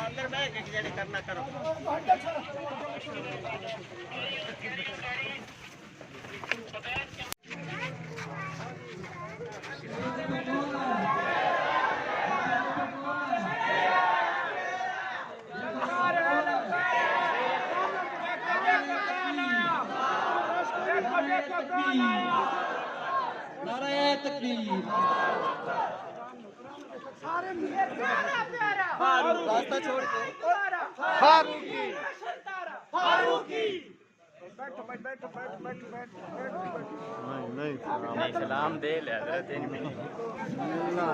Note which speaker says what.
Speaker 1: अंदर बैठ के करना करो।
Speaker 2: नारे तकबीर।
Speaker 1: रास्ता छोड़ के
Speaker 3: फारूकी
Speaker 1: फारूकी
Speaker 3: नहीं
Speaker 4: सलाम दे ले
Speaker 3: मिलना